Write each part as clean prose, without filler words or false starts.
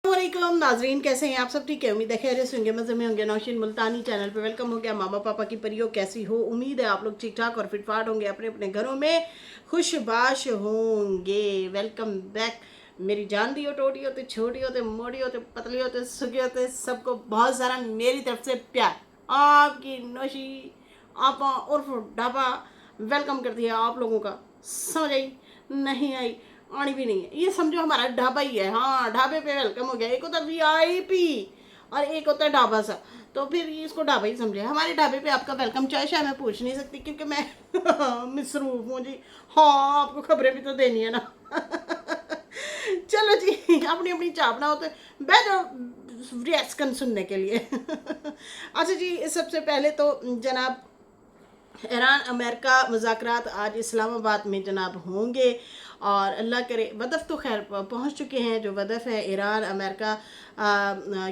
वालेकुम नाजरीन, कैसे हैं आप सब? ठीक है, उम्मीद है खैरियत से होंगे, मज़े में होंगे। नौशीन मुल्तानी चैनल पे वेलकम हो गया। मामा पापा की परियों कैसी हो? उम्मीद है आप लोग ठीक ठाक और फिटफाट होंगे, अपने अपने घरों में खुशबाश होंगे। वेलकम बैक मेरी जान दी हो, टोटी होते, छोटी होते, मोटी होते, पतली होते, सुखी होते, सबको बहुत सारा मेरी तरफ से प्यार। आपकी नौशी आपा उर्फ ढाबा वेलकम करती है आप लोगों का। समझ आई? नहीं आई? आनी भी नहीं है, ये समझो हमारा ढाबा ही है। हाँ, ढाबे पे वेलकम हो गया। एक होता वीआईपी और एक होता है ढाबा सा, तो फिर इसको ढाबा ही समझे। हमारे ढाबे पे आपका वेलकम चाहे शायद मैं पूछ नहीं सकती, क्योंकि मैं मसरूफ हूँ जी। हाँ, आपको खबरें भी तो देनी है ना। चलो जी, अपनी अपनी चापना होते बैठो रिएक्शन सुनने के लिए। अच्छा जी, सबसे पहले तो जनाब ईरान अमेरिका मुज़ाकरात आज इस्लामाबाद में जनाब होंगे, और अल्लाह करे वदफ़ तो खैर पहुंच चुके हैं। जो वदफ़ है ईरान अमेरिका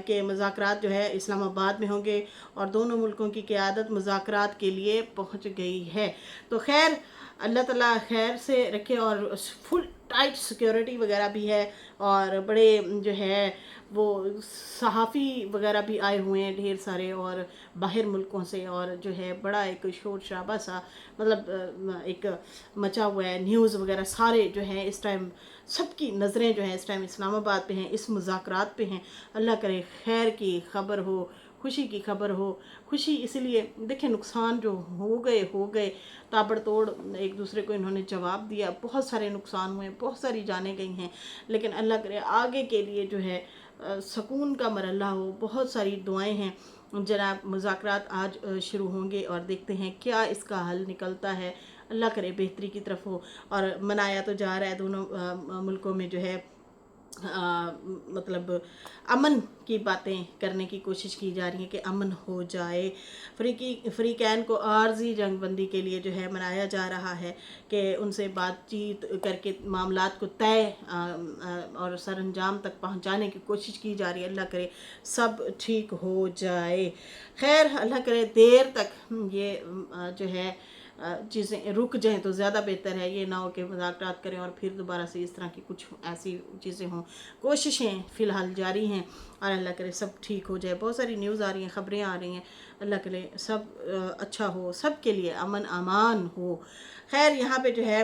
के मुज़ाकरात जो है इस्लामाबाद में होंगे, और दोनों मुल्कों की क़यादत मुज़ाकरात के लिए पहुंच गई है। तो खैर अल्लाह ताला खैर से रखे, और फुल टाइट सिक्योरिटी वगैरह भी है, और बड़े जो है वो सहाफ़ी वगैरह भी आए हुए हैं ढेर सारे, और बाहर मुल्कों से, और जो है बड़ा एक शोर शराबा सा मतलब एक मचा हुआ है। न्यूज़ वगैरह सारे जो हैं इस टाइम, सबकी नज़रें जो हैं इस टाइम इस्लामाबाद पे हैं, इस मुज़ाकरात पे हैं। अल्लाह करे खैर की खबर हो, खुशी की खबर हो। खुशी इसलिए देखें, नुकसान जो हो गए ताबड़तोड़ एक दूसरे को इन्होंने जवाब दिया, बहुत सारे नुकसान हुए, बहुत सारी जानें गई हैं, लेकिन अल्लाह करे आगे के लिए जो है सुकून का मरहला हो। बहुत सारी दुआएं हैं जनाब। मुज़ाकरात आज शुरू होंगे, और देखते हैं क्या इसका हल निकलता है। अल्लाह करे बेहतरी की तरफ हो। और मनाया तो जा रहा है दोनों मुल्कों में जो है मतलब अमन की बातें करने की कोशिश की जा रही है कि अमन हो जाए। फ्री कैन को आर्जी जंगबंदी के लिए जो है मनाया जा रहा है कि उनसे बातचीत करके मामलात को तय और सरअंजाम तक पहुंचाने की कोशिश की जा रही है। अल्लाह करे सब ठीक हो जाए। खैर अल्लाह करे देर तक ये जो है चीज़ें रुक जाएं तो ज़्यादा बेहतर है। ये ना हो कि मुज़ाकरात करें और फिर दोबारा से इस तरह की कुछ ऐसी चीज़ें हों। कोशिशें फ़िलहाल जारी हैं, और अल्लाह करे सब ठीक हो जाए। बहुत सारी न्यूज़ आ रही हैं, ख़बरें आ रही हैं। अल्लाह करे सब अच्छा हो, सब के लिए अमन अमान हो। खैर यहाँ पे जो है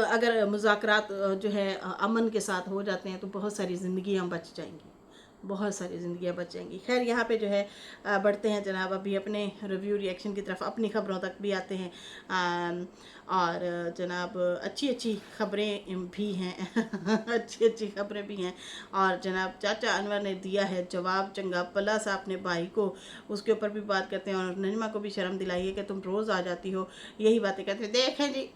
अगर मुज़ाकरात जो है अमन के साथ हो जाते हैं तो बहुत सारी ज़िंदगियाँ बच जाएंगी, बहुत सारी ज़िंदगियाँ बच जाएंगी। खैर यहाँ पे जो है बढ़ते हैं जनाब अभी अपने रिव्यू रिएक्शन की तरफ, अपनी ख़बरों तक भी आते हैं। और जनाब अच्छी अच्छी ख़बरें भी हैं। अच्छी अच्छी ख़बरें भी हैं। और जनाब चाचा अनवर ने दिया है जवाब चंगा भला सा अपने भाई को, उसके ऊपर भी बात करते हैं। और नजमा को भी शर्म दिलाई है कि तुम रोज़ आ जाती हो, यही बातें करते हैं। देखें जी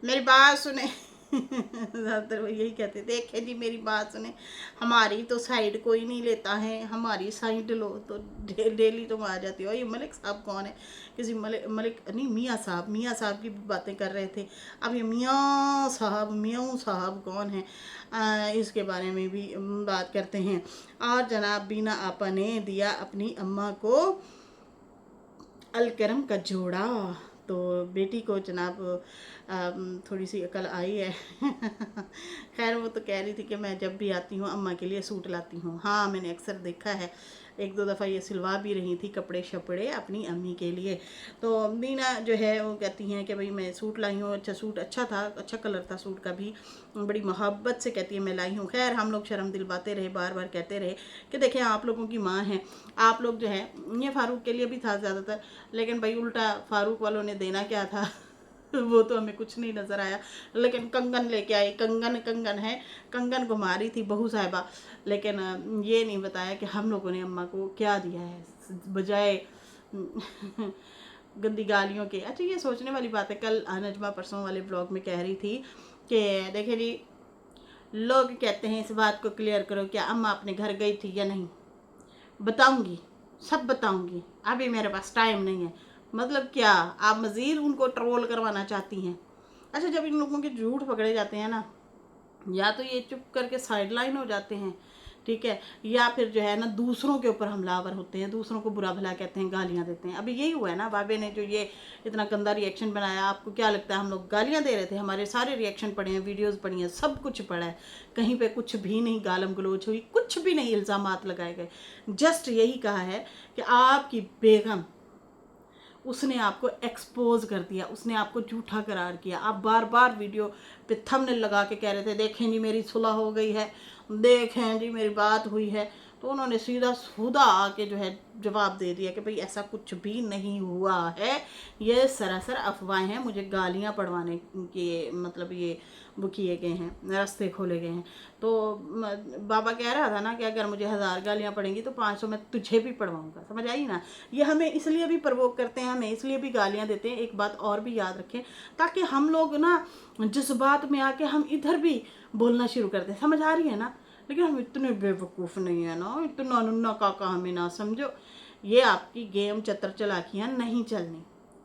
मेरी बात सुने। ज़्यादातर वो यही कहते, देखे जी मेरी बात सुने, हमारी तो साइड कोई नहीं लेता है, हमारी साइड लो। तो डेली तुम आ जाती हो। ये मलिक साहब कौन है? किसी मलिक नहीं, मियाँ साहब की भी बातें कर रहे थे। अब ये मियाँ साहब कौन है, इसके बारे में भी बात करते हैं। और जनाब बीना आपा ने दिया अपनी अम्मा को अलकरम का जोड़ा। तो बेटी को जनाब थोड़ी सी अकल आई है। खैर वो तो कह रही थी कि मैं जब भी आती हूँ अम्मा के लिए सूट लाती हूँ। हाँ, मैंने अक्सर देखा है, एक दो दफ़ा ये सिलवा भी रही थी कपड़े शपड़े अपनी अम्मी के लिए। तो बीना जो है वो कहती हैं कि भाई मैं सूट लाई हूँ, अच्छा सूट अच्छा था, अच्छा कलर था सूट का भी, बड़ी मोहब्बत से कहती है मैं लाई हूँ। खैर हम लोग शर्म दिलवाते रहे, बार बार कहते रहे कि देखें आप लोगों की माँ हैं, आप लोग जो है, ये फ़ारूक के लिए भी था ज़्यादातर, लेकिन भाई उल्टा फ़ारूक वालों ने देना क्या था? वो तो हमें कुछ नहीं नज़र आया। लेकिन कंगन लेके आई, कंगन है, कंगन घुमा रही थी बहू साहिबा, लेकिन ये नहीं बताया कि हम लोगों ने अम्मा को क्या दिया है बजाय गंदी गालियों के। अच्छा ये सोचने वाली बात है, कल नजमा परसों वाले ब्लॉग में कह रही थी कि देखे जी लोग कहते हैं इस बात को क्लियर करो, क्या अम्मा अपने घर गई थी या नहीं? बताऊंगी, सब बताऊंगी, अभी मेरे पास टाइम नहीं है। मतलब क्या आप मज़ीद उनको ट्रोल करवाना चाहती हैं? अच्छा जब इन लोगों के झूठ पकड़े जाते हैं ना, या तो ये चुप करके साइड लाइन हो जाते हैं, ठीक है, या फिर जो है ना दूसरों के ऊपर हमलावर होते हैं, दूसरों को बुरा भला कहते हैं, गालियाँ देते हैं। अभी यही हुआ है ना, बाबे ने जो ये इतना गंदा रिएक्शन बनाया, आपको क्या लगता है हम लोग गालियाँ दे रहे थे? हमारे सारे रिएक्शन पड़े हैं, वीडियोस पड़ी हैं, सब कुछ पड़ा है, कहीं पे कुछ भी नहीं गालम गलोच हुई, कुछ भी नहीं इल्ज़ामात लगाए गए। जस्ट यही कहा है कि आपकी बेगम, उसने आपको एक्सपोज कर दिया, उसने आपको झूठा करार किया। आप बार बार वीडियो पे थंबनेल लगा के कह रहे थे देखें जी मेरी सुलह हो गई है, देखें जी मेरी बात हुई है, तो उन्होंने सीधा सूदा आके जो है जवाब दे दिया कि भाई ऐसा कुछ भी नहीं हुआ है, ये सरासर अफवाहें हैं, मुझे गालियां पड़वाने के मतलब ये वो किए गए हैं, रास्ते खोले गए हैं। तो बाबा कह रहा था ना कि अगर मुझे 1000 गालियां पड़ेंगी तो 500 मैं तुझे भी पड़वाऊंगा। समझ आई ना? ये हमें इसलिए भी प्रवोक करते हैं, हमें इसलिए भी गालियां देते हैं। एक बात और भी याद रखें, ताकि हम लोग ना जज्बात में आके हम इधर भी बोलना शुरू करते हैं। समझ आ रही है ना? लेकिन हम इतने बेवकूफ़ नहीं है ना, इतना नन्ना काका हमें ना समझो। ये आपकी गेम चतर चलाकियाँ नहीं चलनी।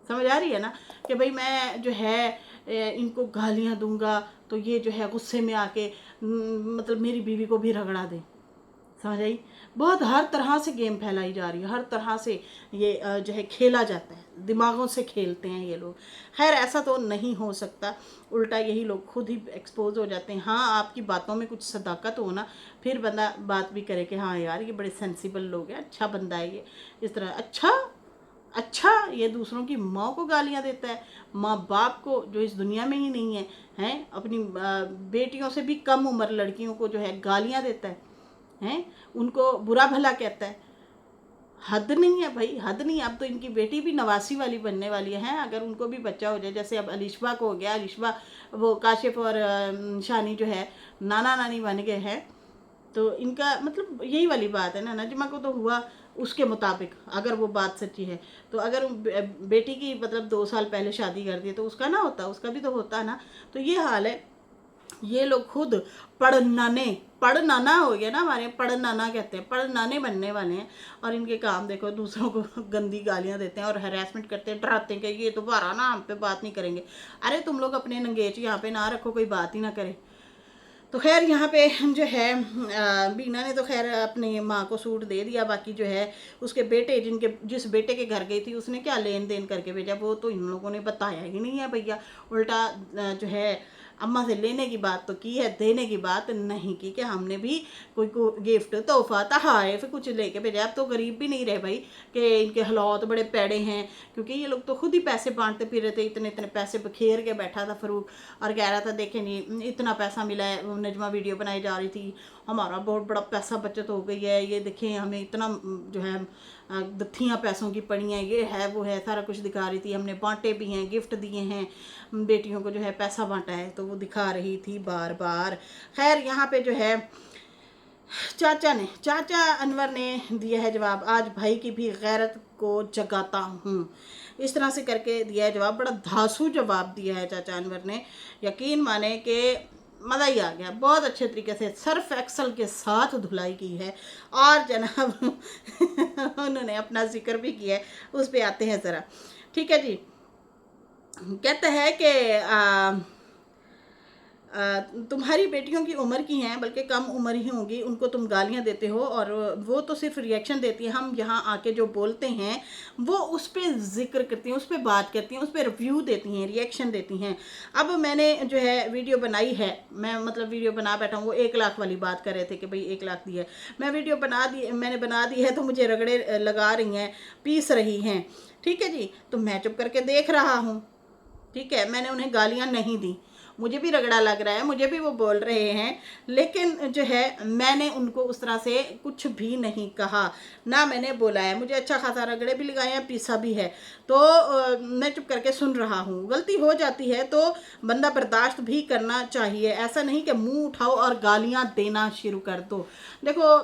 समझ आ रही है ना कि भाई मैं जो है इनको गालियाँ दूंगा तो ये जो है गुस्से में आके मतलब मेरी बीवी को भी रगड़ा दे। समझ आई? बहुत हर तरह से गेम फैलाई जा रही है, हर तरह से ये जो है खेला जाता है, दिमागों से खेलते हैं ये लोग। खैर ऐसा तो नहीं हो सकता, उल्टा यही लोग खुद ही एक्सपोज हो जाते हैं। हाँ, आपकी बातों में कुछ सदाकत हो ना, फिर बंदा बात भी करे कि हाँ यार ये बड़े सेंसिबल लोग हैं, अच्छा बंदा है ये, इस तरह। अच्छा ये दूसरों की माँ को गालियाँ देता है, माँ बाप को जो इस दुनिया में ही नहीं है, हैं अपनी बेटियों से भी कम उम्र लड़कियों को जो है गालियाँ देता है, उनको बुरा भला कहता है। हद नहीं है भाई, हद नहीं। अब तो इनकी बेटी भी 89 वाली बनने वाली है, अगर उनको भी बच्चा हो जाए, जैसे अब अलिशबा को हो गया, अलिशबा वो काशिफ और शानी जो है नाना नानी बन गए हैं, तो इनका मतलब यही वाली बात है ना। नजमा को तो हुआ उसके मुताबिक, अगर वो बात सच्ची है तो। अगर बेटी की मतलब 2 साल पहले शादी कर दी तो उसका ना होता, उसका भी तो होता ना। तो ये हाल है, ये लोग खुद पढ़नाना हो गया ना, हमारे पढ़नाना कहते हैं, पढ़नाने बनने वाले हैं। और इनके काम देखो, दूसरों को गंदी गालियां देते हैं और हैरेसमेंट करते हैं, डराते हैं कि ये दोबारा ना हम पे बात नहीं करेंगे। अरे तुम लोग अपने नंगेच यहाँ पे ना रखो, कोई बात ही ना करे। तो खैर यहाँ पे जो है बीना ने तो खैर अपनी माँ को सूट दे दिया। बाकी जो है उसके बेटे, जिस बेटे के घर गई थी, उसने क्या लेन देन करके भेजा वो तो इन लोगों ने बताया ही नहीं है भैया। उल्टा जो है अम्मा से लेने की बात तो की है, देने की बात नहीं की कि हमने भी कोई को गिफ्ट तोहफा तहाइफ कुछ लेके भेजा। अब तो गरीब भी नहीं रहे भाई कि इनके हालात बड़े पैड़े हैं, क्योंकि ये लोग तो खुद ही पैसे बांटते फिर रहे थे। इतने इतने पैसे बखेर के बैठा था फरूक और कह रहा था देखे नहीं इतना पैसा मिला है। नजमा वीडियो बनाई जा रही थी, हमारा बहुत बड़ा पैसा बचत हो गई है, ये देखें हमें इतना जो है दत्थियाँ पैसों की पड़ी हैं, ये है वो है, सारा कुछ दिखा रही थी। हमने बांटे भी हैं, गिफ्ट दिए हैं, बेटियों को जो है पैसा बांटा है, तो वो दिखा रही थी बार बार। खैर यहाँ पे जो है चाचा अनवर ने दिया है जवाब, आज भाई की भी गैरत को जगाता हूँ, इस तरह से करके दिया है जवाब। बड़ा धांसू जवाब दिया है चाचा अनवर ने, यकीन माने कि मज़ा ही आ गया। बहुत अच्छे तरीके से सर्फ एक्सल के साथ धुलाई की है। और जनाब उन्होंने अपना जिक्र भी किया है, उस पर आते हैं ज़रा। ठीक है जी, कहते हैं कि तुम्हारी बेटियों की उम्र की हैं, बल्कि कम उम्र ही होंगी, उनको तुम गालियां देते हो और वो तो सिर्फ रिएक्शन देती हैं। हम यहाँ आके जो बोलते हैं वो उस पर जिक्र करती हैं, उस पर बात करती हैं, उस पर रिव्यू देती हैं, रिएक्शन देती हैं। अब मैंने जो है वीडियो बनाई है, मैं मतलब वीडियो बना बैठा हूँ। वो 1 लाख वाली बात कर रहे थे कि भाई 1 लाख दी है, मैं वीडियो मैंने बना दी है, तो मुझे रगड़े लगा रही हैं, पीस रही हैं। ठीक है जी, तो मैं चुप करके देख रहा हूँ। ठीक है, मैंने उन्हें गालियाँ नहीं दी, मुझे भी रगड़ा लग रहा है, मुझे भी वो बोल रहे हैं, लेकिन जो है मैंने उनको उस तरह से कुछ भी नहीं कहा, ना मैंने बोला है। मुझे अच्छा खासा रगड़े भी लगाए हैं, पीसा भी है, तो मैं चुप करके सुन रहा हूँ। गलती हो जाती है तो बंदा बर्दाश्त भी करना चाहिए, ऐसा नहीं कि मुंह उठाओ और गालियाँ देना शुरू कर दो। देखो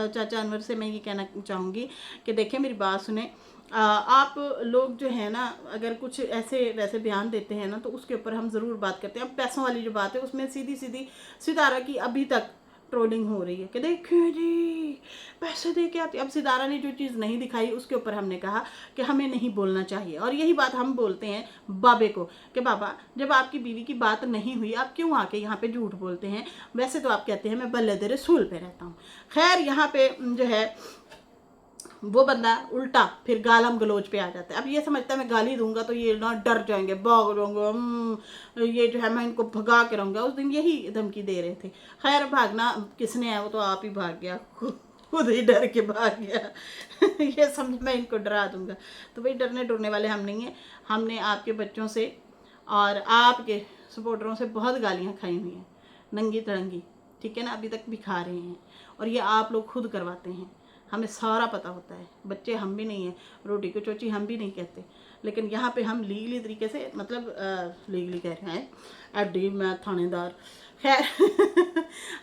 चाचा अनवर से मैं ये कहना चाहूँगी कि देखें मेरी बात सुने, आप लोग जो है ना अगर कुछ ऐसे वैसे बयान देते हैं ना तो उसके ऊपर हम ज़रूर बात करते हैं। अब पैसों वाली जो बात है उसमें सीधी सीधी सितारा की अभी तक ट्रोलिंग हो रही है कि देखिए जी पैसे दे के आती। अब सितारा ने जो चीज़ नहीं दिखाई उसके ऊपर हमने कहा कि हमें नहीं बोलना चाहिए, और यही बात हम बोलते हैं बाबे को कि बाबा जब आपकी बीवी की बात नहीं हुई आप क्यों आके यहाँ पे झूठ बोलते हैं। वैसे तो आप कहते हैं मैं बल्लद रसूल पे रहता हूँ। खैर यहाँ पे जो है वो बंदा उल्टा फिर गालम गलोच पे आ जाता है। अब ये समझता है मैं गाली दूंगा तो ये ना डर जाएंगे, भाग जाएंगे, ये जो है मैं इनको भगा के रहूँगा। उस दिन यही धमकी दे रहे थे। खैर भागना किसने है, वो तो आप ही भाग गया, खुद ही डर के भाग गया। ये समझ मैं इनको डरा दूंगा। तो भाई डरने डरने वाले हम नहीं हैं। हमने आपके बच्चों से और आपके सपोर्टरों से बहुत गालियाँ खाई हुई हैं, नंगी तड़ंगी, ठीक है ना, अभी तक भी खा रहे हैं। और ये आप लोग खुद करवाते हैं, हमें सारा पता होता है। बच्चे हम भी नहीं हैं, रोटी को चोची हम भी नहीं कहते, लेकिन यहाँ पे हम लीगली तरीके से, मतलब लीगली कह रहे हैं, एडी मैं थानेदार, खैर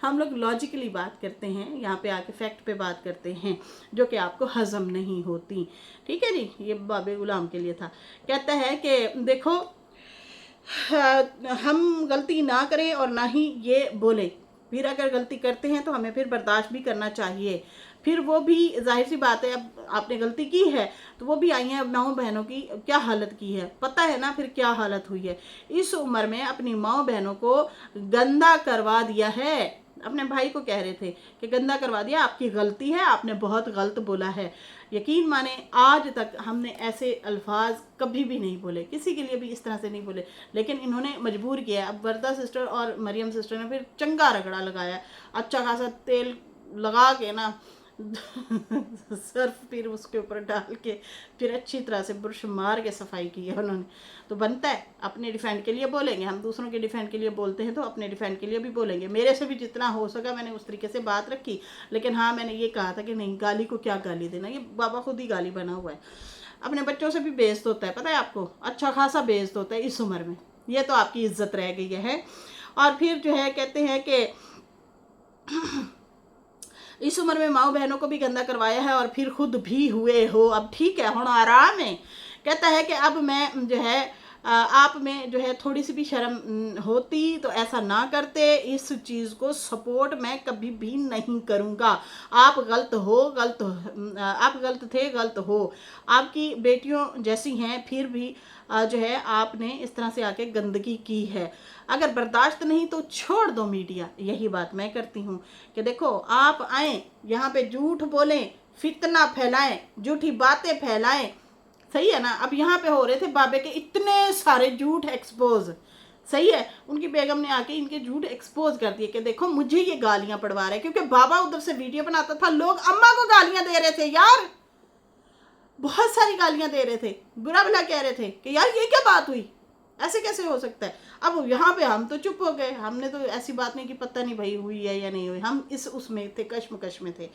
हम लोग लॉजिकली बात करते हैं, यहाँ पे आके फैक्ट पे बात करते हैं जो कि आपको हजम नहीं होती, ठीक है जी। ये बाबे गुलाम के लिए था। कहता है कि देखो हम गलती ना करें और ना ही ये बोले, फिर अगर गलती करते हैं तो हमें फिर बर्दाश्त भी करना चाहिए। फिर वो भी जाहिर सी बात है, अब आपने गलती की है तो वो भी आई हैं माओ बहनों की क्या हालत की है, पता है ना फिर क्या हालत हुई है। इस उम्र में अपनी माओ बहनों को गंदा करवा दिया है। अपने भाई को कह रहे थे कि गंदा करवा दिया, आपकी गलती है, आपने बहुत गलत बोला है। यकीन माने आज तक हमने ऐसे अल्फाज कभी भी नहीं बोले, किसी के लिए भी इस तरह से नहीं बोले, लेकिन इन्होंने मजबूर किया। अब वरदा सिस्टर और मरियम सिस्टर ने फिर चंगा रगड़ा लगाया, अच्छा खासा तेल लगा के ना सर्फ फिर उसके ऊपर डाल के फिर अच्छी तरह से ब्रश मार के सफाई की है उन्होंने। तो बनता है अपने डिफेंड के लिए बोलेंगे, हम दूसरों के डिफेंड के लिए बोलते हैं तो अपने डिफेंड के लिए भी बोलेंगे। मेरे से भी जितना हो सका मैंने उस तरीके से बात रखी, लेकिन हाँ मैंने ये कहा था कि नहीं गाली को क्या गाली देना, ये बाबा खुद ही गाली बना हुआ है। अपने बच्चों से भी बेइज्जत होता है, पता है आपको, अच्छा खासा बेइज्जत होता है इस उम्र में। ये तो आपकी इज्जत रह गई है। और फिर जो है कहते हैं कि इस उम्र में माओ बहनों को भी गंदा करवाया है और फिर खुद भी हुए हो, अब ठीक है ਹੁਣ आराम है। कहता है कि अब मैं जो है आप में जो है थोड़ी सी भी शर्म होती तो ऐसा ना करते, इस चीज़ को सपोर्ट मैं कभी भी नहीं करूँगा। आप गलत हो, आप गलत थे, गलत हो, आपकी बेटियों जैसी हैं, फिर भी जो है आपने इस तरह से आके गंदगी की है। अगर बर्दाश्त नहीं तो छोड़ दो मीडिया। यही बात मैं करती हूँ कि देखो आप आएँ यहाँ पे झूठ बोलें, फितना फैलाएं, झूठी बातें फैलाएं, सही है ना। अब यहाँ पे हो रहे थे बाबे के इतने सारे झूठ एक्सपोज, सही है, उनकी बेगम ने आके इनके झूठ एक्सपोज कर दिए कि देखो मुझे ये गालियां पड़वा रहे हैं, क्योंकि बाबा उधर से वीडियो बनाता था, लोग अम्मा को गालियां दे रहे थे यार, बहुत सारी गालियां दे रहे थे, बुरा भला कह रहे थे कि यार ये क्या बात हुई, ऐसे कैसे हो सकता है। अब यहाँ पे हम तो चुप हो गए, हमने तो ऐसी बात नहीं कि पता नहीं भाई हुई है या नहीं हुई, हम इस उसमें थे, कश्मकश में थे।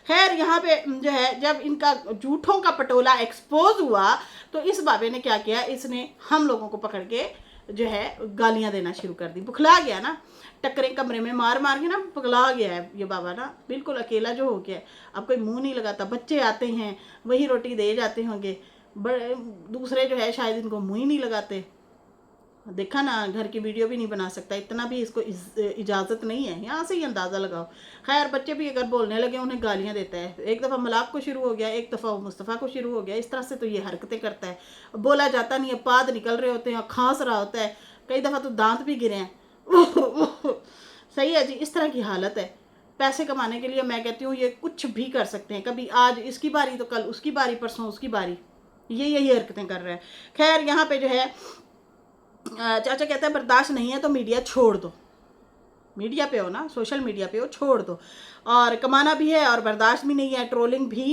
खैर यहाँ पे जो है जब इनका झूठों का पटोला एक्सपोज हुआ तो इस बाबे ने क्या किया, इसने हम लोगों को पकड़ के जो है गालियां देना शुरू कर दी। बुखला गया ना, टक्करें कमरे में मार मार के ना पगला गया है ये बाबा ना, बिल्कुल अकेला जो हो गया है। अब कोई मुंह नहीं लगाता, बच्चे आते हैं वही रोटी दे जाते होंगे, बड़े दूसरे जो है शायद इनको मुंह ही नहीं लगाते। देखा ना, घर की वीडियो भी नहीं बना सकता, इतना भी इसको इजाज़त नहीं है, यहाँ से ही अंदाज़ा लगाओ। खैर बच्चे भी अगर बोलने लगे उन्हें गालियाँ देता है, एक दफ़ा मलाक को शुरू हो गया, एक दफ़ा मुस्तफ़ा को शुरू हो गया, इस तरह से तो ये हरकतें करता है। बोला जाता नहीं है, पाद निकल रहे होते हैं, खांस रहा होता है, कई दफ़ा तो दांत भी गिरे हैं। सही है जी, इस तरह की हालत है। पैसे कमाने के लिए मैं कहती हूँ ये कुछ भी कर सकते हैं, कभी आज इसकी बारी तो कल उसकी बारी, परसों उसकी बारी, ये यही हरकतें कर रहे हैं। खैर यहाँ पे जो है चाचा कहता है बर्दाश्त नहीं है तो मीडिया छोड़ दो, मीडिया पे हो ना, सोशल मीडिया पे हो, छोड़ दो। और कमाना भी है और बर्दाश्त भी नहीं है, ट्रोलिंग भी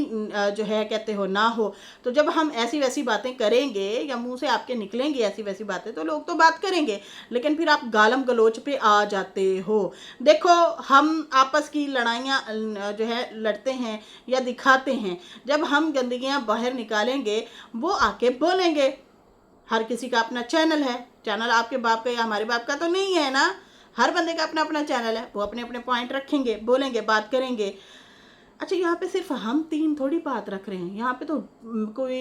जो है कहते हो ना हो। तो जब हम ऐसी वैसी बातें करेंगे या मुंह से आपके निकलेंगी ऐसी वैसी बातें तो लोग तो बात करेंगे, लेकिन फिर आप गालम गलोच पे आ जाते हो। देखो हम आपस की लड़ाइयाँ जो है लड़ते हैं या दिखाते हैं, जब हम गंदगियाँ बाहर निकालेंगे वो आके बोलेंगे। हर किसी का अपना चैनल है, चैनल आपके बाप का या हमारे बाप का तो नहीं है ना, हर बंदे का अपना अपना चैनल है, वो अपने अपने पॉइंट रखेंगे, बोलेंगे, बात करेंगे। अच्छा यहाँ पे सिर्फ हम तीन थोड़ी बात रख रहे हैं, यहाँ पे तो कोई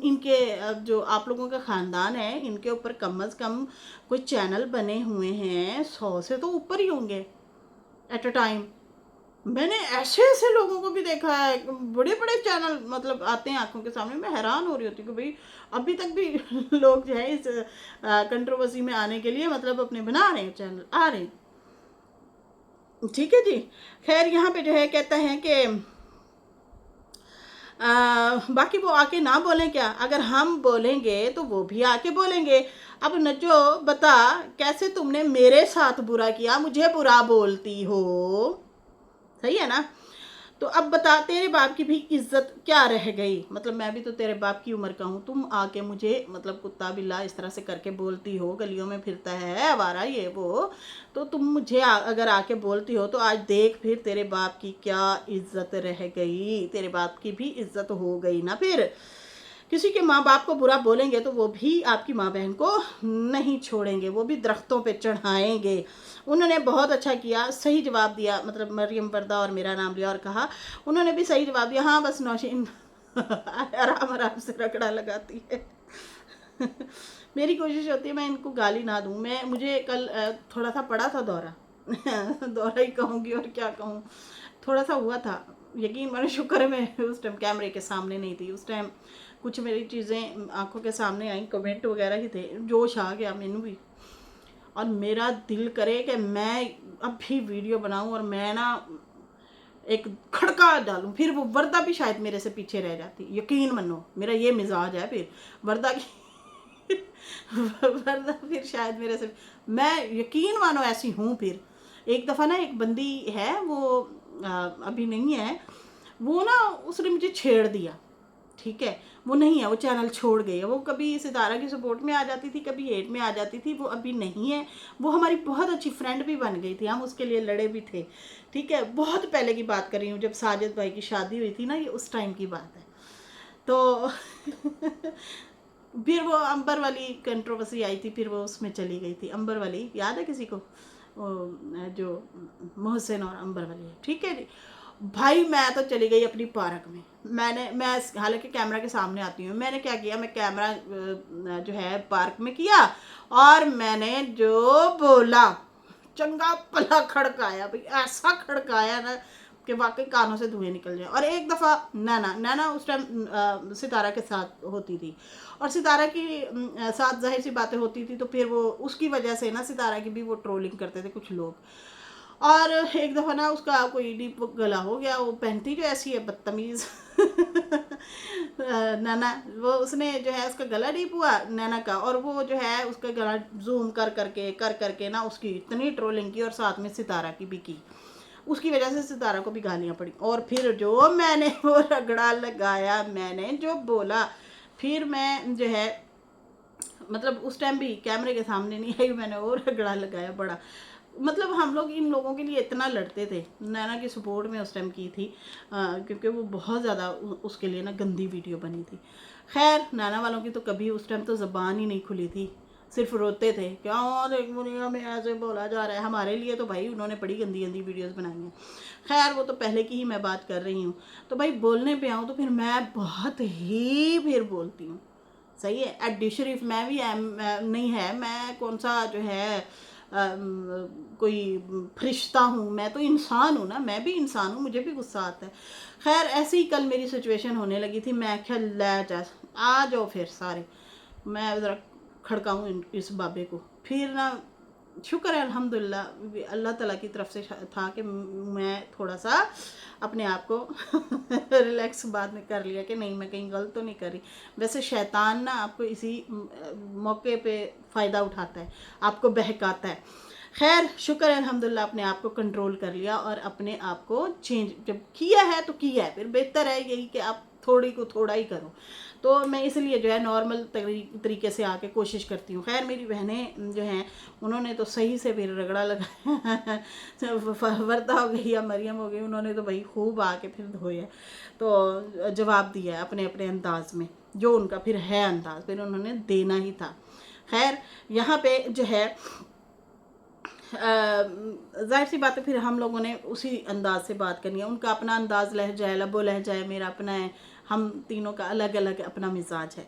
इनके जो आप लोगों का ख़ानदान है, इनके ऊपर कम अज़ कम कोई चैनल बने हुए हैं 100 से तो ऊपर ही होंगे, एट अ टाइम। मैंने ऐसे ऐसे लोगों को भी देखा है, बड़े बड़े चैनल मतलब आते हैं आंखों के सामने, मैं हैरान हो रही होती हूँ कि भाई अभी तक भी लोग जो है इस कंट्रोवर्सी में आने के लिए मतलब अपने बना रहे हैं चैनल, आ रहे हैं। ठीक है जी। खैर यहाँ पे जो है कहता है कि बाकी वो आके ना बोलें क्या, अगर हम बोलेंगे तो वो भी आके बोलेंगे। अब नजो बता, कैसे तुमने मेरे साथ बुरा किया, मुझे बुरा बोलती हो, सही है ना। तो अब बता, तेरे बाप की भी इज्जत क्या रह गई, मतलब मैं भी तो तेरे बाप की उम्र का हूँ, तुम आके मुझे मतलब कुत्ता बिल्ला इस तरह से करके बोलती हो, गलियों में फिरता है आवारा ये वो, तो तुम मुझे अगर आके बोलती हो तो आज देख फिर तेरे बाप की क्या इज्जत रह गई, तेरे बाप की भी इज्जत हो गई ना। फिर किसी के माँ बाप को बुरा बोलेंगे तो वो भी आपकी माँ बहन को नहीं छोड़ेंगे, वो भी दरख्तों पे चढ़ाएंगे। उन्होंने बहुत अच्छा किया, सही जवाब दिया, मतलब मरियम पर्दा और मेरा नाम लिया और कहा, उन्होंने भी सही जवाब दिया। हाँ बस नौशीन आराम आराम से रगड़ा लगाती है। मेरी कोशिश होती है मैं इनको गाली ना दूं। मुझे कल थोड़ा सा पड़ा था दौरा दौरा ही कहूँगी और क्या कहूँ, थोड़ा सा हुआ था। यकीन मानो, शुक्र है मैं उस टाइम कैमरे के सामने नहीं थी। उस टाइम कुछ मेरी चीज़ें आंखों के सामने आई, कमेंट वगैरह ही थे, जोश आ गया मैनू भी, और मेरा दिल करे कि मैं अब भी वीडियो बनाऊं और मैं ना एक खड़का डालूं। फिर वो वर्दा भी शायद मेरे से पीछे रह जाती, यकीन मानो मेरा ये मिजाज है। फिर वर्दा की वर्दा फिर शायद मेरे से, मैं यकीन मानो ऐसी हूँ। फिर एक दफ़ा ना एक बंदी है, वो अभी नहीं है, वो ना उसने मुझे छेड़ दिया, ठीक है, वो नहीं है, वो चैनल छोड़ गई है। वो कभी सितारा की सपोर्ट में आ जाती थी, कभी हेट में आ जाती थी, वो अभी नहीं है। वो हमारी बहुत अच्छी फ्रेंड भी बन गई थी, हम उसके लिए लड़े भी थे, ठीक है। बहुत पहले की बात कर रही हूँ, जब साजिद भाई की शादी हुई थी ना, ये उस टाइम की बात है। तो फिर वो अंबर वाली कंट्रोवर्सी आई थी, फिर वो उसमें चली गई थी। अंबर वाली याद है किसी को, जो मोहसिन और अंबर वाली, ठीक है जी। भाई मैं तो चली गई अपनी पार्क में। मैं हालांकि कैमरा के सामने आती हूँ, मैंने क्या किया, मैं कैमरा जो है पार्क में किया, और मैंने जो बोला चंगा भला खड़काया भाई, ऐसा खड़काया ना कि वाकई कानों से धुएं निकल जाए। और एक दफ़ा नैना उस टाइम सितारा के साथ होती थी, और सितारा की साथ जाहिर सी बातें होती थी, तो फिर वो उसकी वजह से ना सितारा की भी वो ट्रोलिंग करते थे कुछ लोग। और एक दफ़ा ना उसका कोई डीप गला हो गया, वो पहनती जो ऐसी है बदतमीज़ नैना, वो उसने जो है उसका गला डीप हुआ नैना का, और वो जो है उसका गला जूम कर करके ना उसकी इतनी ट्रोलिंग की, और साथ में सितारा की भी की। उसकी वजह से सितारा को भी गालियाँ पड़ी। और फिर जो मैंने वो रगड़ा लगाया, मैंने जो बोला, फिर मैं जो है मतलब उस टाइम भी कैमरे के सामने नहीं आई, मैंने और रगड़ा लगाया बड़ा। मतलब हम लोग इन लोगों के लिए इतना लड़ते थे। नैना की सपोर्ट में उस टाइम की थी, क्योंकि वो बहुत ज़्यादा उसके लिए ना गंदी वीडियो बनी थी। खैर नैना वालों की तो कभी उस टाइम तो ज़बान ही नहीं खुली थी, सिर्फ रोते थे, क्यों देख दुनिया में ऐसे बोला जा रहा है। हमारे लिए तो भाई उन्होंने बड़ी गंदी गंदी वीडियोस बनाई हैं। खैर वो तो पहले की ही मैं बात कर रही हूँ। तो भाई बोलने पे आऊँ तो फिर मैं बहुत ही फिर बोलती हूँ, सही है। एडी शरीफ मैं भी नहीं है, मैं कौन सा जो है कोई फरिश्ता हूँ, मैं तो इंसान हूँ ना, मैं भी इंसान हूँ, मुझे भी गुस्सा आता है। खैर ऐसे ही कल मेरी सिचुएशन होने लगी थी, मैं क्या लै जा आ जाओ फिर सारे, मैं ज़रा खड़काऊँ इस बाबे को। फिर ना शुक्र है अल्हम्दुलिल्लाह अल्लाह ताला की तरफ से था कि मैं थोड़ा सा अपने आप को रिलैक्स बाद में कर लिया कि नहीं मैं कहीं गलत तो नहीं कर रही। वैसे शैतान ना आपको इसी मौके पे फ़ायदा उठाता है, आपको बहकाता है। खैर शुक्र है अल्हम्दुलिल्लाह अपने आप को कंट्रोल कर लिया, और अपने आप को चेंज जब किया है तो किया है, फिर बेहतर है यही कि आप थोड़ी को थोड़ा ही करो। तो मैं इसलिए जो है नॉर्मल तरीके से आके कोशिश करती हूँ। खैर मेरी बहनें जो हैं उन्होंने तो सही से फिर रगड़ा लगाया वर्दा हो गई या मरियम हो गई, उन्होंने तो भाई खूब आके फिर धोया, तो जवाब दिया है अपने अपने अंदाज में, जो उनका फिर है अंदाज, फिर उन्होंने देना ही था। खैर यहाँ पे जो है जाहिर सी बात है, फिर हम लोगों ने उसी अंदाज से बात करनी है। उनका अपना अंदाज लहजा है, लबो लहजा है, मेरा अपना है, हम तीनों का अलग अलग अपना मिजाज है।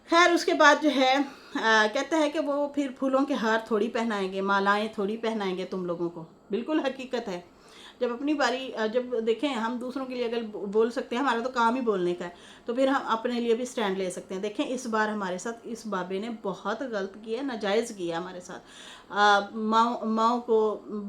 खैर उसके बाद जो है कहते हैं कि वो फिर फूलों के हार थोड़ी पहनाएंगे, मालाएं थोड़ी पहनाएंगे तुम लोगों को, बिल्कुल हकीकत है। जब अपनी बारी जब देखें, हम दूसरों के लिए अगर बोल सकते हैं, हमारा तो काम ही बोलने का है, तो फिर हम अपने लिए भी स्टैंड ले सकते हैं। देखें इस बार हमारे साथ इस बाबे ने बहुत गलत किया, नाजायज़ किया हमारे साथ। माओ को,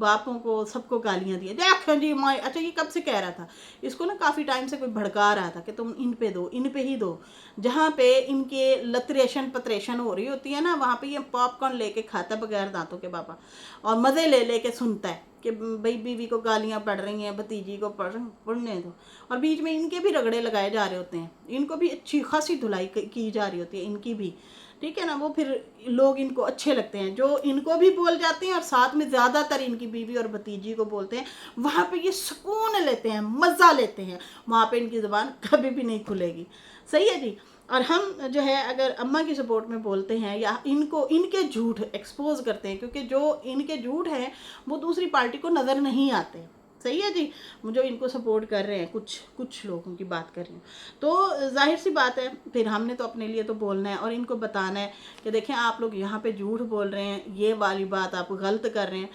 बापों को, सबको गालियाँ दी। देखें जी माँ, अच्छा ये कब से कह रहा था इसको ना, काफ़ी टाइम से कोई भड़का रहा था कि तुम इन पे दो, इन पे ही दो। जहाँ पे इनके लतरेशन पतरेशन हो रही होती है ना, वहाँ पे ये पॉपकॉर्न लेके खाता बगैर दांतों के बाबा, और मज़े ले लेके सुनता है कि भाई बीवी को गालियाँ पड़ रही हैं, भतीजी को पढ़ने दो, और बीच में इनके भी रगड़े लगाए जा रहे होते हैं, इनको भी अच्छी खासी धुलाई की जा रही होती है, इनकी भी, ठीक है ना। वो फिर लोग इनको अच्छे लगते हैं जो इनको भी बोल जाते हैं, और साथ में ज़्यादातर इनकी बीवी और भतीजी को बोलते हैं। वहाँ पे ये सुकून लेते हैं, मज़ा लेते हैं, वहाँ पे इनकी ज़ुबान कभी भी नहीं खुलेगी। सही है जी। और हम जो है अगर अम्मा की सपोर्ट में बोलते हैं या इनको इनके झूठ एक्सपोज करते हैं, क्योंकि जो इनके झूठ हैं वो दूसरी पार्टी को नज़र नहीं आते। सही है जी। जो इनको सपोर्ट कर रहे हैं, कुछ लोगों की बात कर रही हूँ, तो जाहिर सी बात है फिर हमने तो अपने लिए तो बोलना है और इनको बताना है कि देखें आप लोग यहाँ पे झूठ बोल रहे हैं, ये वाली बात आप गलत कर रहे हैं।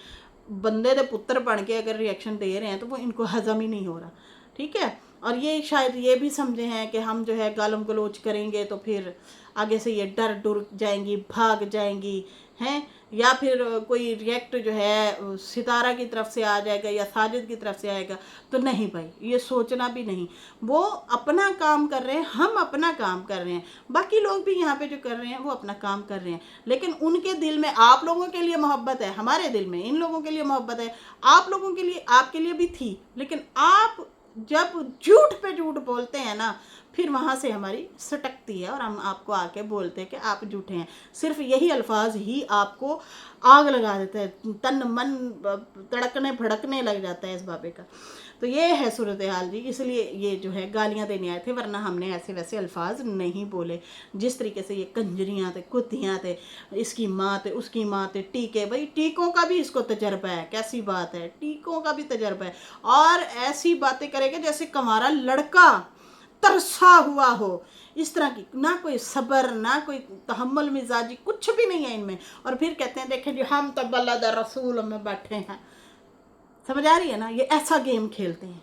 बंदे दे पुत्र बन के अगर रिएक्शन दे रहे हैं तो वो इनको हजम ही नहीं हो रहा, ठीक है। और ये शायद ये भी समझे हैं कि हम जो है गालम गलोच करेंगे तो फिर आगे से ये डर डर जाएंगी, भाग जाएंगी हैं, या फिर कोई रिएक्ट जो है सितारा की तरफ से आ जाएगा या साजिद की तरफ से आएगा। तो नहीं भाई, ये सोचना भी नहीं। वो अपना काम कर रहे हैं, हम अपना काम कर रहे हैं, बाकी लोग भी यहाँ पे जो कर रहे हैं वो अपना काम कर रहे हैं, लेकिन उनके दिल में आप लोगों के लिए मोहब्बत है, हमारे दिल में इन लोगों के लिए मोहब्बत है, आप लोगों के लिए, आपके लिए भी थी। लेकिन आप जब झूठ पे झूठ बोलते हैं ना, फिर वहाँ से हमारी सटकती है और हम आपको आके बोलते हैं कि आप झूठे हैं। सिर्फ यही अल्फाज ही आपको आग लगा देता है, तन मन तड़कने भड़कने लग जाता है इस बाबे का। तो ये है सूरत हाल जी, इसलिए ये जो है गालियाँ देने आए थे, वरना हमने ऐसे वैसे अल्फाज नहीं बोले। जिस तरीके से ये कंजरियाँ थे, कुतियाँ थे, इसकी माँ थे, उसकी माँ थे, टीके, भाई टीकों का भी इसको तजर्बा है, कैसी बात है, टीकों का भी तजर्बा है। और ऐसी बातें करेगा जैसे कमारा लड़का तरसा हुआ हो, इस तरह की, ना कोई सब्र, ना कोई तहम्मुल मिजाजी, कुछ भी नहीं है इनमें। और फिर कहते हैं देखें जी हम तो बल्ला रसूल में बैठे हैं। समझ आ रही है ना, ये ऐसा गेम खेलते हैं,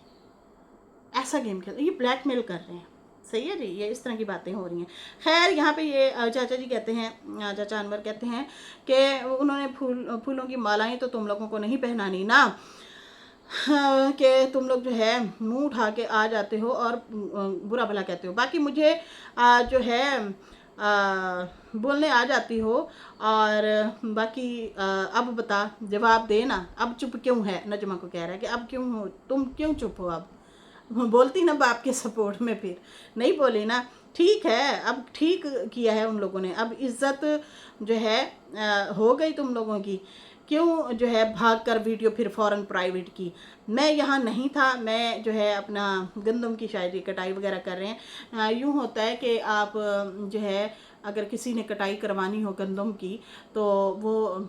ऐसा गेम खेलते हैं, ये ब्लैकमेल कर रहे हैं। सही है जी, ये इस तरह की बातें हो रही हैं। खैर यहाँ पे ये चाचा जी कहते हैं, चाचा अनवर कहते हैं कि उन्होंने फूलों की मालाएं तो तुम लोगों को नहीं पहनानी ना, कि तुम लोग जो है मुंह उठा के आ जाते हो और बुरा भला कहते हो, बाकी मुझे जो है बोलने आ जाती हो, और बाकी अब बता, जवाब दे ना, अब चुप क्यों है। नजमा को कह रहा है कि अब क्यों हो, तुम क्यों चुप हो। अब बोलती ना बाप के सपोर्ट में, फिर नहीं बोली ना, ठीक है, अब ठीक किया है उन लोगों ने, अब इज्जत जो है हो गई तुम लोगों की। क्यों जो है भाग कर वीडियो फिर फ़ौरन प्राइवेट की। मैं यहाँ नहीं था, मैं जो है अपना गंदम की शायद कटाई वगैरह कर रहे हैं। यूँ होता है कि आप जो है अगर किसी ने कटाई करवानी हो गंदम की, तो वो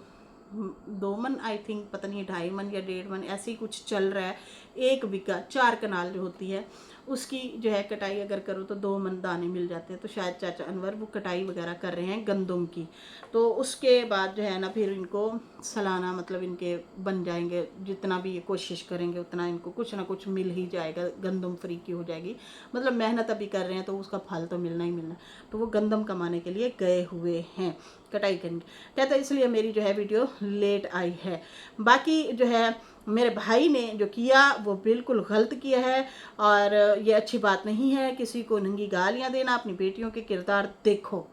2 मन, आई थिंक, पता नहीं 2.5 मन या 1.5 मन ऐसे ही कुछ चल रहा है। 1 बीघा 4 कनाल जो होती है उसकी जो है कटाई अगर करो तो 2 मन दाने मिल जाते हैं। तो शायद चाचा अनवर वो कटाई वगैरह कर रहे हैं गंदम की, तो उसके बाद जो है ना फिर इनको सालाना मतलब इनके बन जाएंगे, जितना भी ये कोशिश करेंगे उतना इनको कुछ ना कुछ मिल ही जाएगा, गंदम फ्री की हो जाएगी। मतलब मेहनत अभी कर रहे हैं तो उसका फल तो मिलना ही मिलना। तो वो गंदम कमाने के लिए गए हुए हैं, कटाई करेंगे कहते, इसलिए मेरी जो है वीडियो लेट आई है। बाकी जो है मेरे भाई ने जो किया वो बिल्कुल गलत किया है, और ये अच्छी बात नहीं है किसी को नंगी गालियाँ देना। अपनी बेटियों के किरदार देखो,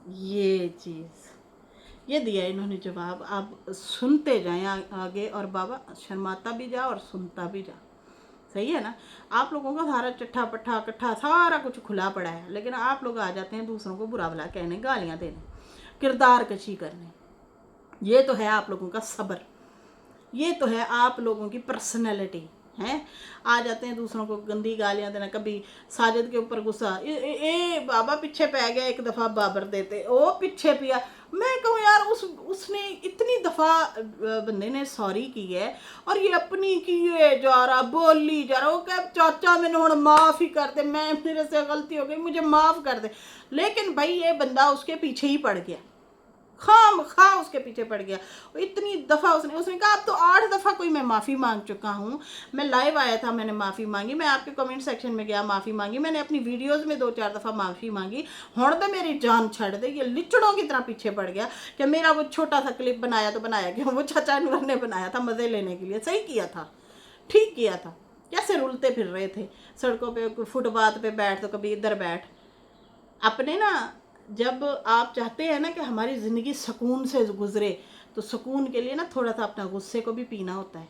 ये चीज़ ये दिया इन्होंने जवाब। आप सुनते जाएं आगे, और बाबा शर्माता भी जा और सुनता भी जा। सही है ना, आप लोगों का सारा चट्ठा पट्ठा कट्ठा सारा कुछ खुला पड़ा है, लेकिन आप लोग आ जाते हैं दूसरों को बुरा भला कहने, गालियाँ देने, किरदार कशी करने। ये तो है आप लोगों का सब्र, ये तो है आप लोगों की पर्सनैलिटी है। आ जाते हैं दूसरों को गंदी गालियां देना, कभी साजिद के ऊपर गुस्सा, ए बाबा पीछे पै गया, एक दफ़ा बाबर देते ओ पीछे पिया। मैं कहूँ यार उसने इतनी दफ़ा बंदे ने सॉरी की है, और ये अपनी किए जा रहा, बोली जा रहा, वो क्या चाचा मैंने हुण माफ़ ही कर दे, मैं मेरे से गलती हो गई, मुझे माफ़ कर दे। लेकिन भाई ये बंदा उसके पीछे ही पड़ गया, खामखा उसके पीछे पड़ गया। और इतनी दफ़ा उसने कहा अब तो 8 दफ़ा कोई मैं माफ़ी मांग चुका हूँ, मैं लाइव आया था, मैंने माफ़ी मांगी, मैं आपके कमेंट सेक्शन में गया माफ़ी मांगी, मैंने अपनी वीडियोज़ में 2-4 दफ़ा माफ़ी मांगी, हुण तो मेरी जान छड़ दे। ये लिचड़ों की तरह पीछे पड़ गया कि मेरा वो छोटा सा क्लिप बनाया तो बनाया क्यों, वो चाचा नूर ने बनाया था मज़े लेने के लिए, सही किया था, ठीक किया था। कैसे रुलते फिर रहे थे सड़कों पे, फुटपाथ पे बैठ तो कभी इधर बैठ। अपने ना, जब आप चाहते हैं ना कि हमारी ज़िंदगी सुकून से गुजरे, तो सुकून के लिए ना थोड़ा सा अपना गुस्से को भी पीना होता है।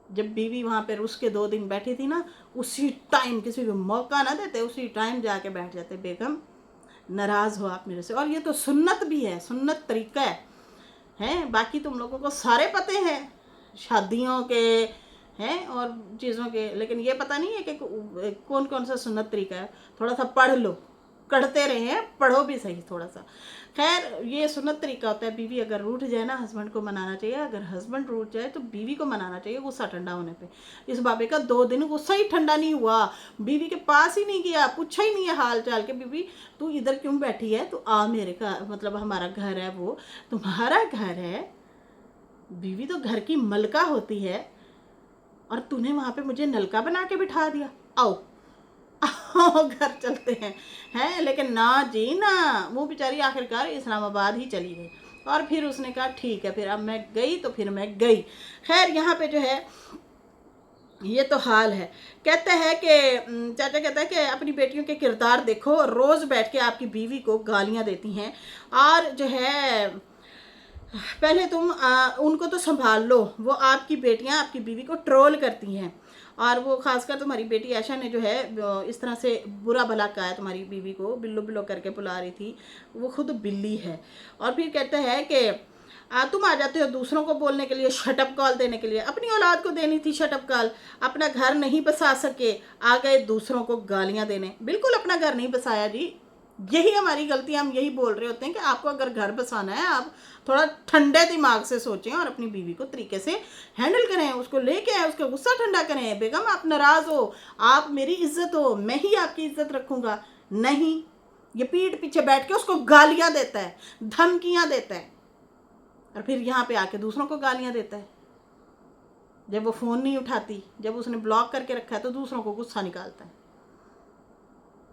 जब बीवी वहाँ पे रुस के 2 दिन बैठी थी ना, उसी टाइम, किसी को मौका ना देते, उसी टाइम जाके बैठ जाते, बेगम नाराज़ हो आप मेरे से। और ये तो सुन्नत भी है, सुन्नत तरीका है। बाकी तुम लोगों को सारे पते हैं शादियों के हैं और चीज़ों के, लेकिन ये पता नहीं है कि कौन कौन सा सुन्नत तरीका है। थोड़ा सा पढ़ लो, करते रहे हैं, पढ़ो भी सही थोड़ा सा। खैर, ये सुन्नत तरीका होता है। बीवी अगर रूठ जाए ना, हस्बैंड को मनाना चाहिए, अगर हस्बैंड रूठ जाए तो बीवी को मनाना चाहिए गुस्सा ठंडा होने पे। इस बाबे का 2 दिन गुस्सा ही ठंडा नहीं हुआ, बीवी के पास ही नहीं गया, पूछा ही नहीं है हाल चाल के, बीवी तू इधर क्यों बैठी है, तू आ, मेरे का मतलब हमारा घर है, वो तुम्हारा घर है, बीवी तो घर की मलका होती है, और तूने वहाँ पे मुझे नलका बना के बिठा दिया, आओ घर चलते हैं। लेकिन ना जी ना, वो बेचारी आखिरकार इस्लामाबाद ही चली गई। और फिर उसने कहा ठीक है, फिर अब मैं गई तो फिर मैं गई। खैर, यहाँ पे जो है ये तो हाल है। कहते हैं कि चाचा कहता है कि अपनी बेटियों के किरदार देखो, रोज़ बैठ के आपकी बीवी को गालियाँ देती हैं, और जो है पहले तुम उनको तो संभाल लो, वो आपकी बेटियां आपकी बीवी को ट्रोल करती हैं, और वो खासकर तुम्हारी बेटी आयशा ने जो है इस तरह से बुरा भला कहा है तुम्हारी बीवी को, बिल्लो बिल्लो करके बुला रही थी, वो खुद बिल्ली है। और फिर कहते हैं कि तुम आ जाते हो दूसरों को बोलने के लिए, शटअप कॉल देने के लिए, अपनी औलाद को देनी थी शटअप कॉल, अपना घर नहीं बसा सके, आ गए दूसरों को गालियां देने। बिल्कुल अपना घर नहीं बसाया जी, यही हमारी गलती, हम यही बोल रहे होते हैं कि आपको अगर घर बसाना है, आप थोड़ा ठंडे दिमाग से सोचें और अपनी बीवी को तरीके से हैंडल करें, उसको लेके आए, उसका गुस्सा ठंडा करें। बेगम आप नाराज़ हो, आप मेरी इज्जत हो, मैं ही आपकी इज्जत रखूँगा। नहीं, ये पीठ पीछे बैठ के उसको गालियाँ देता है, धमकियाँ देता है, और फिर यहाँ पे आके दूसरों को गालियाँ देता है। जब वो फ़ोन नहीं उठाती, जब उसने ब्लॉक करके रखा है, तो दूसरों को गुस्सा निकालता है।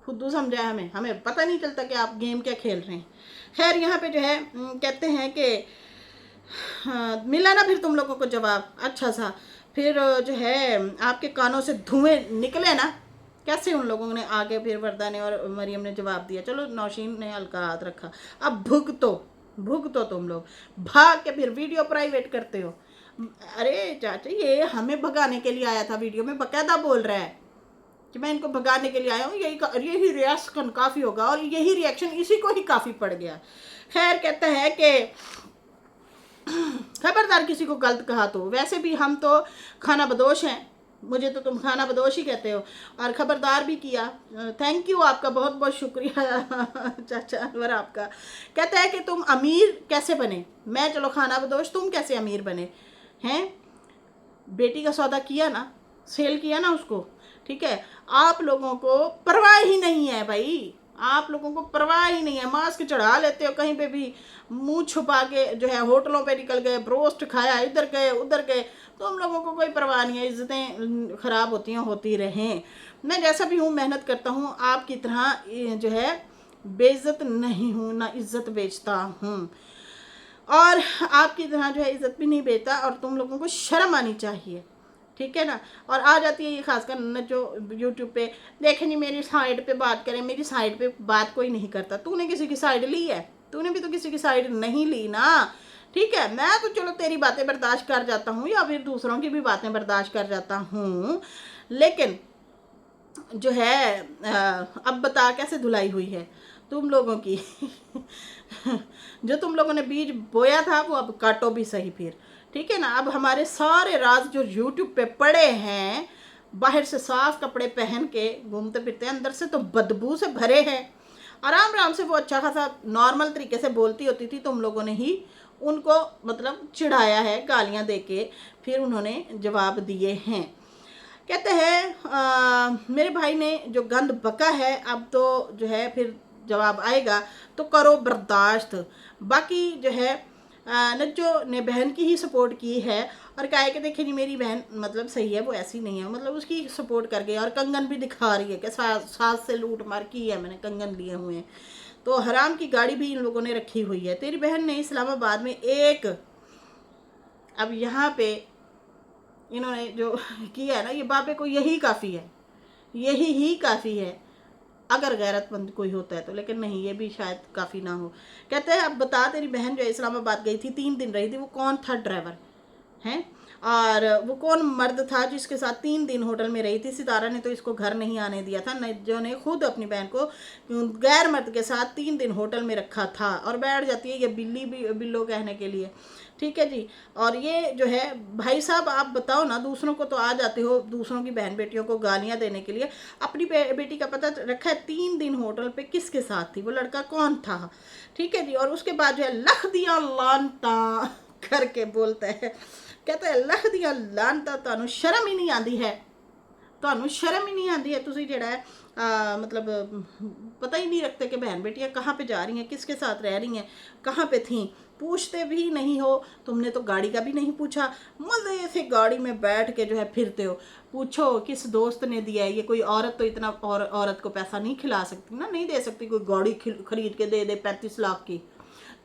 खुद समझाए हमें पता नहीं चलता कि आप गेम क्या खेल रहे हैं। खैर, यहाँ पे जो है कहते हैं कि हाँ, मिला ना फिर तुम लोगों को जवाब अच्छा सा, फिर जो है आपके कानों से धुएं निकले ना, कैसे उन लोगों ने आगे फिर वर्दा ने और मरियम ने जवाब दिया। चलो, नौशीन ने हल्का हाथ रखा, अब भुगतो तुम लोग, भाग के फिर वीडियो प्राइवेट करते हो। अरे चाचा, ये हमें भगाने के लिए आया था, वीडियो में बकायदा बोल रहा है कि मैं इनको भगाने के लिए आया हूँ, यही रिएक्शन काफ़ी होगा, और यही रिएक्शन इसी को ही काफ़ी पड़ गया। खैर, कहता है कि खबरदार किसी को गलत कहा तो, वैसे भी हम तो खाना बदोश हैं, मुझे तो तुम खाना बदोश ही कहते हो, और खबरदार भी किया। थैंक यू, आपका बहुत बहुत शुक्रिया चाचा अनवर आपका। कहता है कि तुम अमीर कैसे बने, मैं चलो खाना बदोश, तुम कैसे अमीर बने हैं। बेटी का सौदा किया ना, सेल किया ना उसको, ठीक है। आप लोगों को परवाह ही नहीं है भाई, आप लोगों को परवाह ही नहीं है, मास्क चढ़ा लेते हो कहीं पे भी, मुंह छुपा के जो है होटलों पे निकल गए, ब्रोस्ट खाया, इधर गए उधर गए, तो हम लोगों को कोई परवाह नहीं है। इज्जतें ख़राब होती हैं, होती रहें। मैं जैसा भी हूँ मेहनत करता हूँ, आपकी तरह जो है बेइज्जत नहीं हूँ, ना इज्जत बेचता हूँ, और आपकी तरह जो है इज्जत भी नहीं बेचता, और तुम लोगों को शर्म आनी चाहिए, ठीक है ना। और आ जाती है ये खासकर न जो यूट्यूब पे देखे नहीं, मेरी साइड पे बात करें, मेरी साइड पे बात कोई नहीं करता। तूने किसी की साइड ली है? तूने भी तो किसी की साइड नहीं ली ना, ठीक है। मैं तो चलो तेरी बातें बर्दाश्त कर जाता हूँ, या फिर दूसरों की भी बातें बर्दाश्त कर जाता हूँ, लेकिन जो है अब बता कैसे धुलाई हुई है तुम लोगों की जो तुम लोगों ने बीज बोया था, वो अब काटो भी सही फिर, ठीक है ना। अब हमारे सारे राज जो यूट्यूब पे पड़े हैं, बाहर से साफ कपड़े पहन के घूमते फिरते हैं, अंदर से तो बदबू से भरे हैं। आराम आराम से वो अच्छा खासा नॉर्मल तरीके से बोलती होती थी, तुम लोगों ने ही उनको मतलब चिढ़ाया है, गालियाँ दे के फिर उन्होंने जवाब दिए हैं। कहते हैं मेरे भाई ने जो गंद बका है, अब तो जो है फिर जवाब आएगा तो करो बर्दाश्त। बाकी जो है नज्जो ने बहन की ही सपोर्ट की है और कहा है कि देखिए जी मेरी बहन मतलब सही है, वो ऐसी नहीं है, मतलब उसकी सपोर्ट कर गई। और कंगन भी दिखा रही है कि सास से लूट मार की है मैंने, कंगन लिए हुए हैं। तो हराम की गाड़ी भी इन लोगों ने रखी हुई है। तेरी बहन ने इस्लामाबाद में एक, अब यहाँ पे इन्होंने जो किया है ना, ये बाबे को यही काफ़ी है, यही ही काफ़ी है अगर गैरतमंद कोई होता है तो, लेकिन नहीं, ये भी शायद काफ़ी ना हो। कहते हैं अब बता तेरी बहन जो इस्लामाबाद गई थी, 3 दिन रही थी, वो कौन था ड्राइवर हैं, और वो कौन मर्द था जिसके साथ 3 दिन होटल में रही थी। सितारा ने तो इसको घर नहीं आने दिया था, नज्जो ने खुद अपनी बहन को गैर मर्द के साथ 3 दिन होटल में रखा था। और बैठ जाती है ये बिल्ली भी बिल्लो कहने के लिए, ठीक है जी। और ये जो है भाई साहब आप बताओ ना, दूसरों को तो आ जाते हो दूसरों की बहन बेटियों को गालियां देने के लिए, अपनी बेटी का पता रखा है 3 दिन होटल पे किसके साथ थी, वो लड़का कौन था, ठीक है जी। और उसके बाद जो है लख दिया लानता करके बोलता है, कहता है लख दिया लानता, ਤੁਹਾਨੂੰ शर्म ही नहीं आती है, ਤੁਹਾਨੂੰ शर्म ही नहीं आती है, ਤੁਸੀਂ ਜਿਹੜਾ है मतलब पता ही नहीं रखते कि बहन बेटियां कहाँ पे जा रही हैं, किसके साथ रह रही हैं, कहाँ पे थी, पूछते भी नहीं हो। तुमने तो गाड़ी का भी नहीं पूछा, मज़े से गाड़ी में बैठ के जो है फिरते हो। पूछो किस दोस्त ने दिया है, ये कोई औरत तो इतना औरत को पैसा नहीं खिला सकती ना, नहीं दे सकती। कोई गाड़ी खरीद के दे 35 लाख की,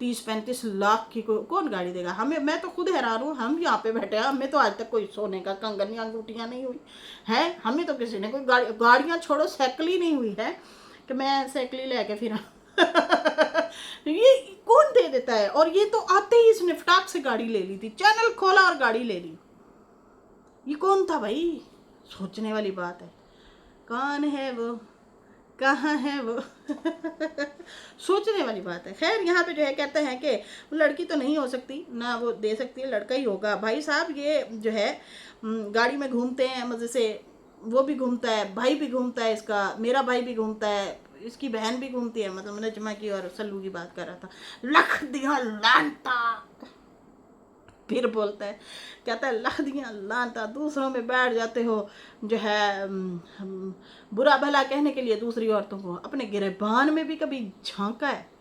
30-35 लाख की कौन गाड़ी देगा हमें। मैं तो खुद हैरान हूँ, हम यहाँ पे बैठे हैं, हमें तो आज तक कोई सोने का कंगन या अंगूठियाँ नहीं हुई है, हमें तो किसी ने कोई गाड़ियाँ छोड़ो साइकिल ही नहीं हुई है कि मैं साइकिल ही लेके फिर ये कौन दे देता है। और ये तो आते ही इसने फटाक से गाड़ी ले ली थी, चैनल खोला और गाड़ी ले ली। ये कौन था भाई, सोचने वाली बात है, कौन है वो, कहाँ है वो सोचने वाली बात है। खैर यहाँ पे जो है कहते हैं कि लड़की तो नहीं हो सकती ना, वो दे सकती है, लड़का ही होगा। भाई साहब ये जो है गाड़ी में घूमते हैं मज़े से, वो भी घूमता है, भाई भी घूमता है इसका, मेरा भाई भी घूमता है, इसकी बहन भी घूमती है, मतलब नजमा की और सल्लू की बात कर रहा था। लख दिया लानता, फिर बोलता है, कहता है लख दिया लानता, दूसरों में बैठ जाते हो जो है बुरा भला कहने के लिए दूसरी औरतों को, अपने गिरेबान में भी कभी झांका है।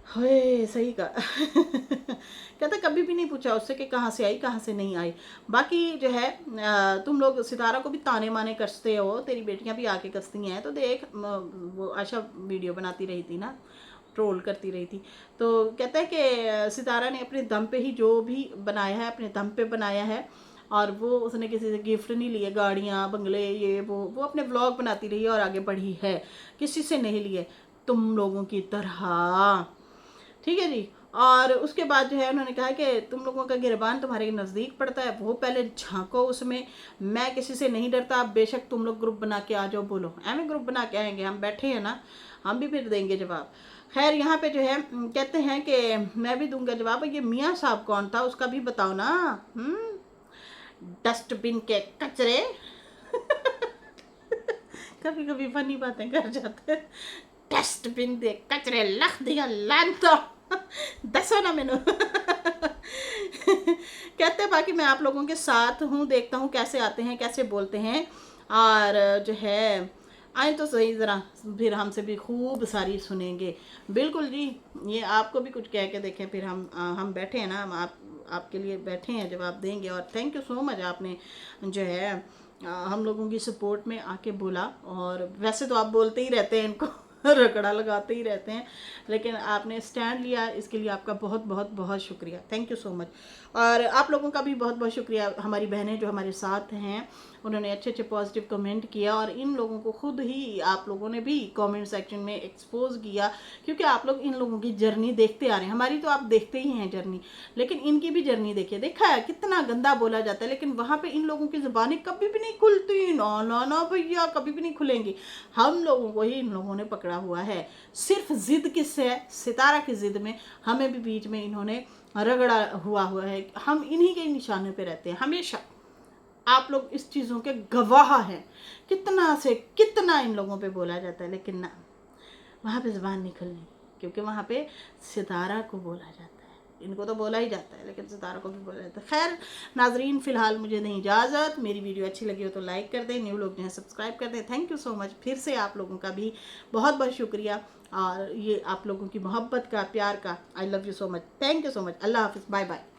हे सही का कहता कभी भी नहीं पूछा उससे कि कहाँ से आई कहाँ से नहीं आई। बाकी जो है तुम लोग सितारा को भी ताने माने कसते हो, तेरी बेटियां भी आके कसती हैं, तो देख वो आशा वीडियो बनाती रही थी ना, ट्रोल करती रही थी। तो कहता है कि सितारा ने अपने दम पे ही जो भी बनाया है अपने दम पे बनाया है, और वो उसने किसी से गिफ्ट नहीं लिए, गाड़ियाँ बंगले ये वो अपने व्लॉग बनाती रही है और आगे बढ़ी है, किसी से नहीं लिए, तुम लोगों की तरह, ठीक है जी। और उसके बाद जो है उन्होंने कहा कि तुम लोगों का गिरबान तुम्हारे नज़दीक पड़ता है, वो पहले झांको उसमें, मैं किसी से नहीं डरता, आप बेशक तुम लोग ग्रुप बना के आ जाओ, बोलो एम ग्रुप बना के आएंगे, हम बैठे हैं ना, हम भी फिर देंगे जवाब। खैर यहाँ पे जो है कहते हैं कि मैं भी दूंगा जवाब। ये मियाँ साहब कौन था उसका भी बताओ ना, डस्टबिन के कचरे कभी कभी फनी बातें कर जाते हैं, डस्टबिन दे कचरे लख दिया लानता दसो ना मैनू कहते हैं बाकी मैं आप लोगों के साथ हूँ, देखता हूँ कैसे आते हैं कैसे बोलते हैं, और जो है आए तो सही ज़रा, फिर हमसे भी खूब सारी सुनेंगे। बिल्कुल जी, ये आपको भी कुछ कह के देखें, फिर हम बैठे हैं ना, हम आपके लिए बैठे हैं, जवाब देंगे। और थैंक यू सो मच, आपने जो है हम लोगों की सपोर्ट में आके बोला। और वैसे तो आप बोलते ही रहते हैं इनको रगड़ा लगाते ही रहते हैं, लेकिन आपने स्टैंड लिया, इसके लिए आपका बहुत बहुत बहुत शुक्रिया, थैंक यू सो मच। और आप लोगों का भी बहुत बहुत शुक्रिया, हमारी बहनें जो हमारे साथ हैं, उन्होंने अच्छे अच्छे पॉजिटिव कमेंट किया, और इन लोगों को खुद ही आप लोगों ने भी कमेंट सेक्शन में एक्सपोज किया, क्योंकि आप लोग इन लोगों की जर्नी देखते आ रहे हैं। हमारी तो आप देखते ही हैं जर्नी, लेकिन इनकी भी जर्नी देखिए, देखा है कितना गंदा बोला जाता है, लेकिन वहाँ पे इन लोगों की ज़ुबानें कभी भी नहीं खुलती, ना ना ना भैया, कभी भी नहीं खुलेंगी। हम लोगों को ही इन लोगों ने पकड़ा हुआ है, सिर्फ ज़िद किससे है, सितारा की ज़िद में हमें भी बीच में इन्होंने रगड़ा हुआ है। हम इन्हीं के निशाने पे रहते हैं हमेशा, आप लोग इस चीज़ों के गवाह हैं, कितना से कितना इन लोगों पे बोला जाता है, लेकिन ना, वहाँ पे ज़बान नहीं खुलनी, क्योंकि वहाँ पे सितारा को बोला जाता है, इनको तो बोला ही जाता है, लेकिन सितारों को भी बोला जाता है। खैर नाजरीन, फ़िलहाल मुझे नहीं इजाज़त। मेरी वीडियो अच्छी लगी हो तो लाइक कर दें, न्यू लोग जो है सब्सक्राइब कर दें। Thank you so much. फिर से आप लोगों का भी बहुत बहुत शुक्रिया, और ये आप लोगों की मोहब्बत का, प्यार का। I love you so much. Thank you so much. अल्लाह हाफिज़। Bye bye.